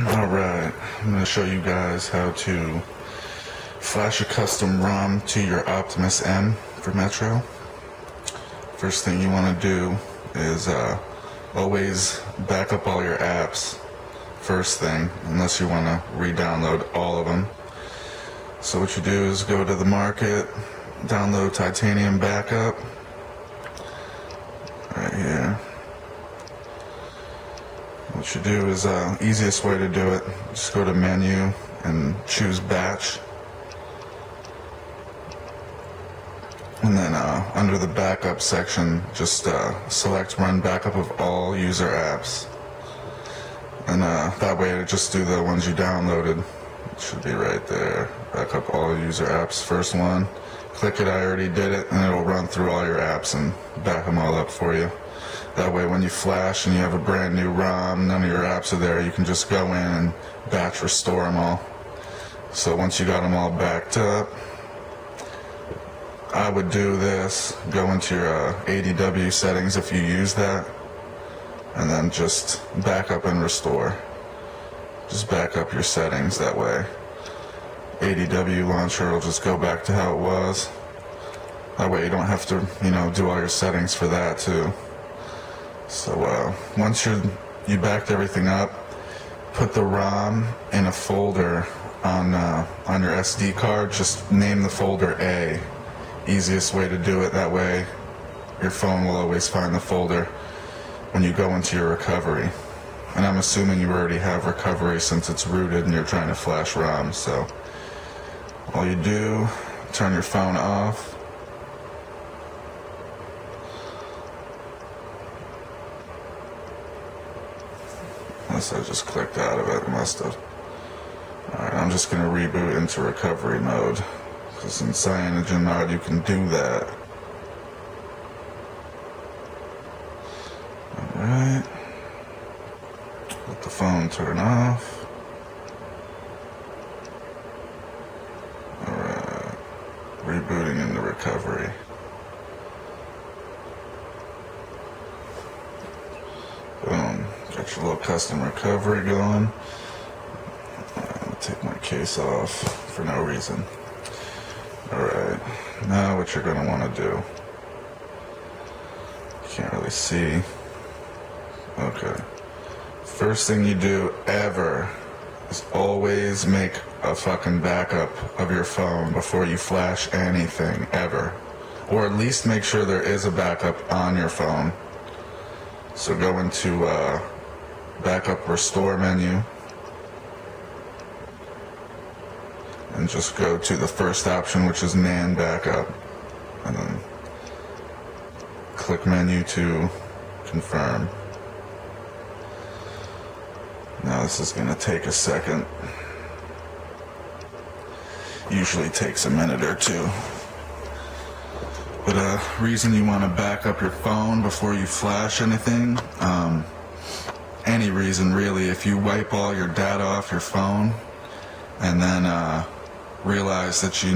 Alright, I'm going to show you guys how to flash a custom ROM to your Optimus M for Metro. First thing you want to do is always back up all your apps first thing, unless you want to re-download all of them. So what you do is go to the market, download Titanium Backup, right here. What you do is, easiest way to do it, just go to menu and choose batch. And then under the backup section, just select run backup of all user apps. And that way it'll just do the ones you downloaded. It should be right there. Backup all user apps, first one. Click it, I already did it, and it'll run through all your apps and back them all up for you. That way when you flash and you have a brand new ROM, none of your apps are there, you can just go in and batch restore them all. So once you got them all backed up, I would do this, go into your ADW settings if you use that, and then just back up and restore. Just back up your settings that way. ADW launcher will just go back to how it was. That way you don't have to, do all your settings for that too. So once you backed everything up, put the ROM in a folder on your SD card. Just name the folder A. Easiest way to do it. That way your phone will always find the folder when you go into your recovery. And I'm assuming you already have recovery since it's rooted and you're trying to flash ROM. So all you do, turn your phone off. Unless I just clicked out of it, must have. Alright, I'm just going to reboot into recovery mode. Because in Cyanogen mode you can do that. Alright. Let the phone turn off. Alright. Rebooting into recovery. Boom. Got your little custom recovery going. I'll take my case off for no reason. Alright, now what you're going to want to do. Can't really see. Okay. First thing you do ever is always make a fucking backup of your phone before you flash anything, ever. Or at least make sure there is a backup on your phone. So go into backup restore menu and just go to the first option, which is NAND backup, and then click menu to confirm. Now this is going to take a second. Usually takes a minute or two. But reason you want to back up your phone before you flash anything, any reason really, if you wipe all your data off your phone and then realize that you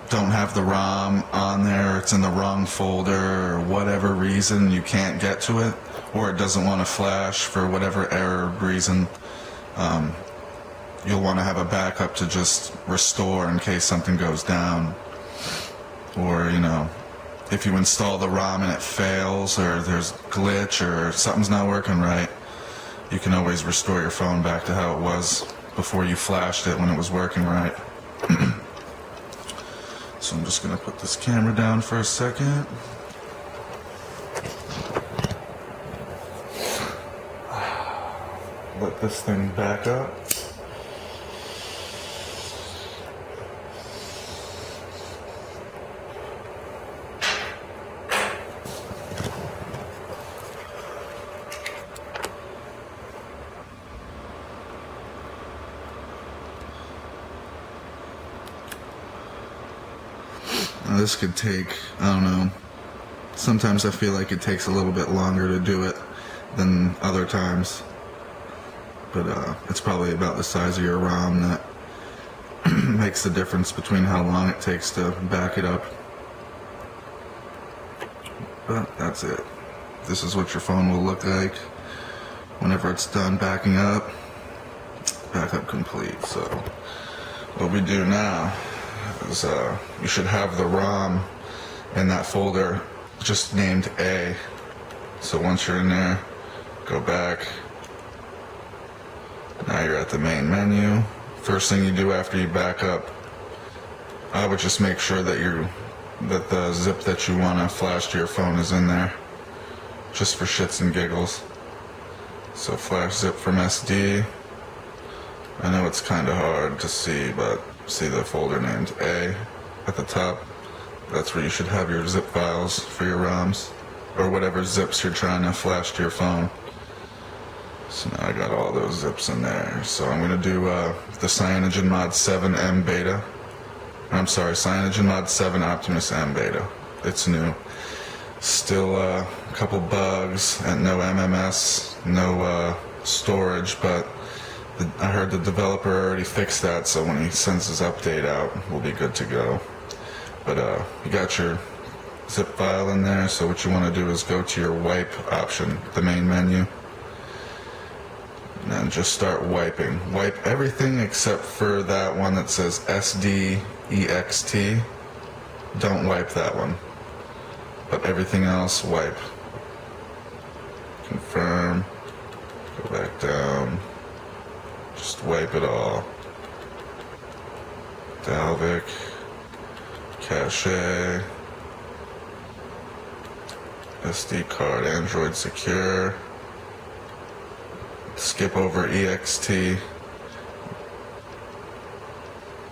don't have the ROM on there, it's in the wrong folder, or whatever reason you can't get to it, or it doesn't want to flash for whatever error reason, you'll want to have a backup to just restore in case something goes down. Or, if you install the ROM and it fails, or there's a glitch, or something's not working right, you can always restore your phone back to how it was before you flashed it when it was working right. So I'm just going to put this camera down for a second. Let this thing back up. Now this could take, I don't know, sometimes I feel like it takes a little bit longer to do it than other times. But it's probably about the size of your ROM that makes the difference between how long it takes to back it up. But that's it. This is what your phone will look like whenever it's done backing up. backup complete. So what we do now is you should have the ROM in that folder just named A. So once you're in there, go back. Now you're at the main menu. First thing you do after you back up, I would just make sure that the zip that you want to flash to your phone is in there, just for shits and giggles. So flash zip from SD. I know it's kind of hard to see, but see the folder named A at the top. That's where you should have your zip files for your ROMs, or whatever zips you're trying to flash to your phone. So now I got all those zips in there. So I'm going to do the CyanogenMod 7 M beta. I'm sorry, CyanogenMod 7 Optimus M beta. It's new. Still a couple bugs and no MMS, no storage, but I heard the developer already fixed that, so when he sends his update out, we'll be good to go. But you got your zip file in there, so what you want to do is go to your wipe option, the main menu, and then just start wiping. Wipe everything except for that one that says SDEXT. Don't wipe that one, but everything else wipe. Confirm, go back down, just wipe it all. Dalvik, cache, SD card, Android secure, skip over EXT,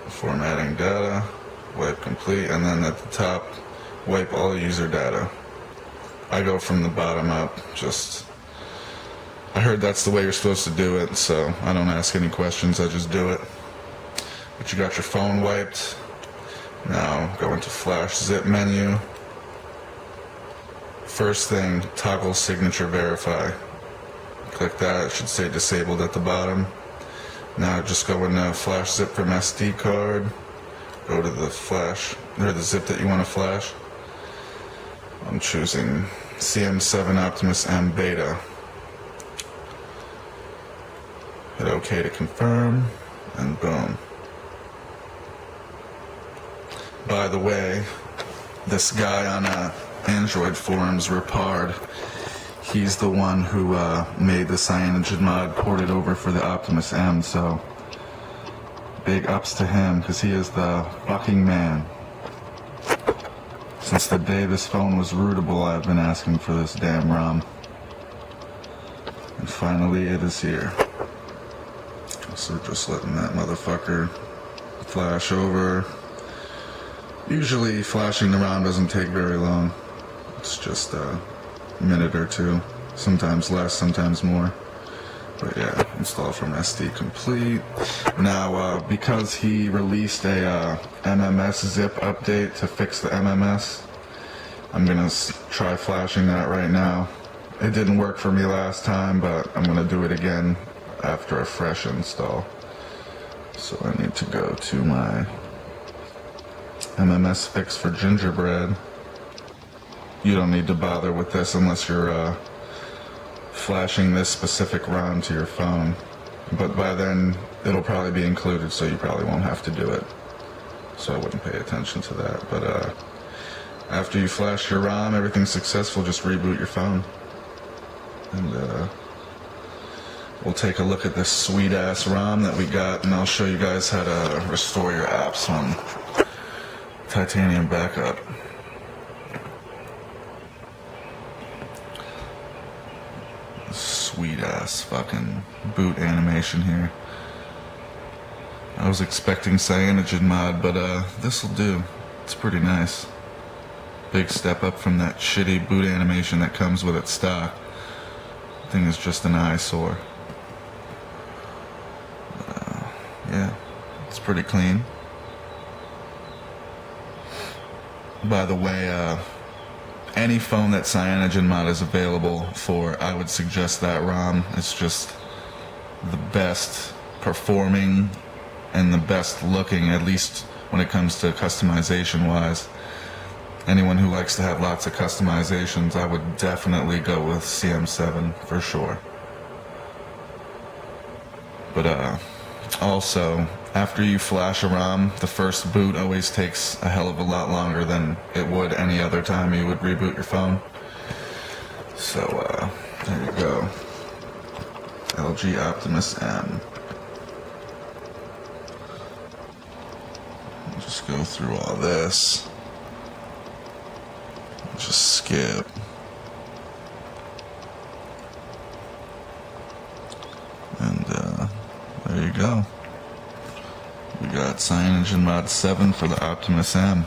formatting data, wipe complete, and then at the top, wipe all user data. I go from the bottom up, I heard that's the way you're supposed to do it, so I don't ask any questions, I just do it. But you got your phone wiped. Now go into flash zip menu. First thing, toggle signature verify. Click that, it should say disabled at the bottom. Now just go into flash zip from SD card. Go to the flash, or the zip that you want to flash. I'm choosing CM7 Optimus M beta. Hit OK to confirm, and boom. By the way, this guy on Android forums, Ripard, he's the one who made the CyanogenMod, ported over for the Optimus M, so big ups to him, because he is the fucking man. Since the day this phone was rootable, I've been asking for this damn ROM. And finally it is here. So just letting that motherfucker flash over. Usually flashing the ROM doesn't take very long. It's just a minute or two. Sometimes less, sometimes more. But yeah, install from SD complete. Now, because he released a MMS zip update to fix the MMS, I'm gonna try flashing that right now. It didn't work for me last time, but I'm gonna do it again after a fresh install. So I need to go to my MMS fix for gingerbread. You don't need to bother with this unless you're flashing this specific ROM to your phone, but by then it'll probably be included, so you probably won't have to do it, so I wouldn't pay attention to that. But after you flash your ROM, everything's successful, just reboot your phone, and we'll take a look at this sweet ass ROM that we got, and I'll show you guys how to restore your apps on Titanium Backup. Sweet ass fucking boot animation here. I was expecting CyanogenMod, but this'll do. It's pretty nice. Big step up from that shitty boot animation that comes with its stock. Thing is just an eyesore. Yeah, it's pretty clean. By the way, any phone that CyanogenMod is available for, I would suggest that ROM. It's just the best performing and the best looking, at least when it comes to customization wise. Anyone who likes to have lots of customizations, I would definitely go with CM7 for sure. But Also, after you flash a ROM, the first boot always takes a hell of a lot longer than it would any other time you would reboot your phone. So, there you go. LG Optimus M. Just go through all this. Just skip. And there you go. We got Cyanogen Mod 7 for the Optimus M.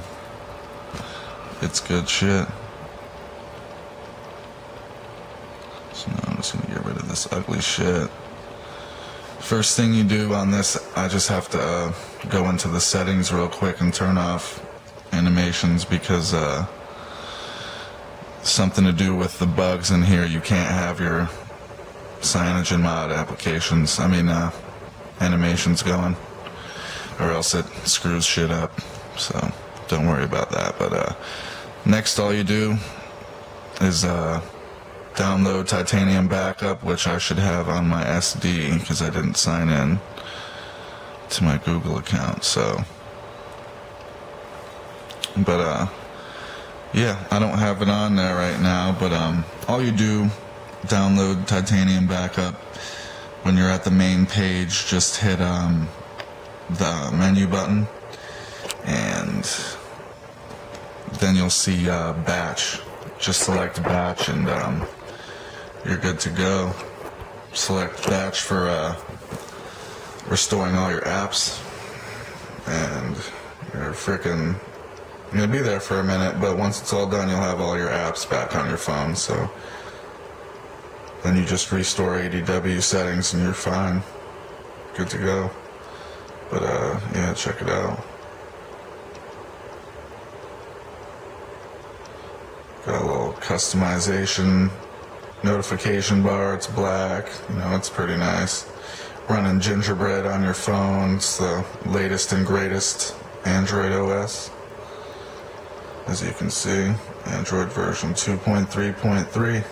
It's good shit. So now I'm just gonna get rid of this ugly shit. First thing you do on this, I just have to go into the settings real quick and turn off animations because something to do with the bugs in here. You can't have your Cyanogen mod applications, animations going, or else it screws shit up. So don't worry about that. But next, all you do is download Titanium Backup, which I should have on my SD because I didn't sign in to my Google account. So, but yeah, I don't have it on there right now. But all you do, download Titanium Backup. When you're at the main page, just hit the menu button, and then you'll see batch. Just select batch, and you're good to go. Select batch for restoring all your apps, and you're gonna be there for a minute, but once it's all done, you'll have all your apps back on your phone. So then you just restore ADW settings and you're fine. Good to go. But yeah, check it out. Got a little customization notification bar. It's black. It's pretty nice. Running Gingerbread on your phone. It's the latest and greatest Android OS. As you can see, Android version 2.3.3.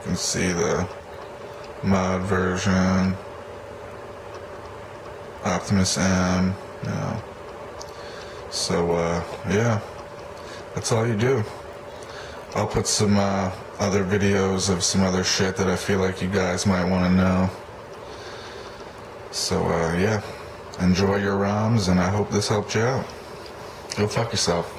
You can see the mod version, Optimus M. So yeah, that's all you do. I'll put some other videos of some other shit that I feel like you guys might want to know. So yeah, enjoy your ROMs, and I hope this helped you out. Go fuck yourself.